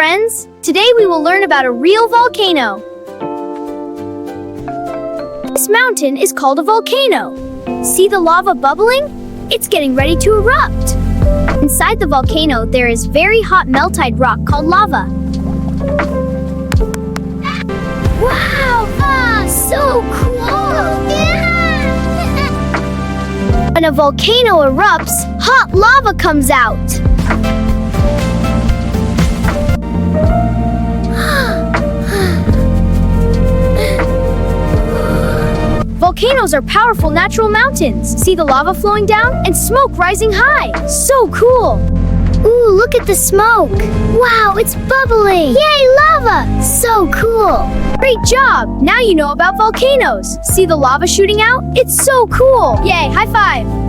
friends! Today we will learn about a real volcano. This mountain is called a volcano. See the lava bubbling? It's getting ready to erupt. Inside the volcano, there is very hot meltite rock called lava. Wow! So cool! Yeah! When a volcano erupts, hot lava comes out. Volcanoes are powerful natural mountains. See the lava flowing down and smoke rising high. So cool! Ooh, look at the smoke! Wow, it's bubbling! Yay, lava! So cool! Great job! Now you know about volcanoes. See the lava shooting out? It's so cool! Yay, high five!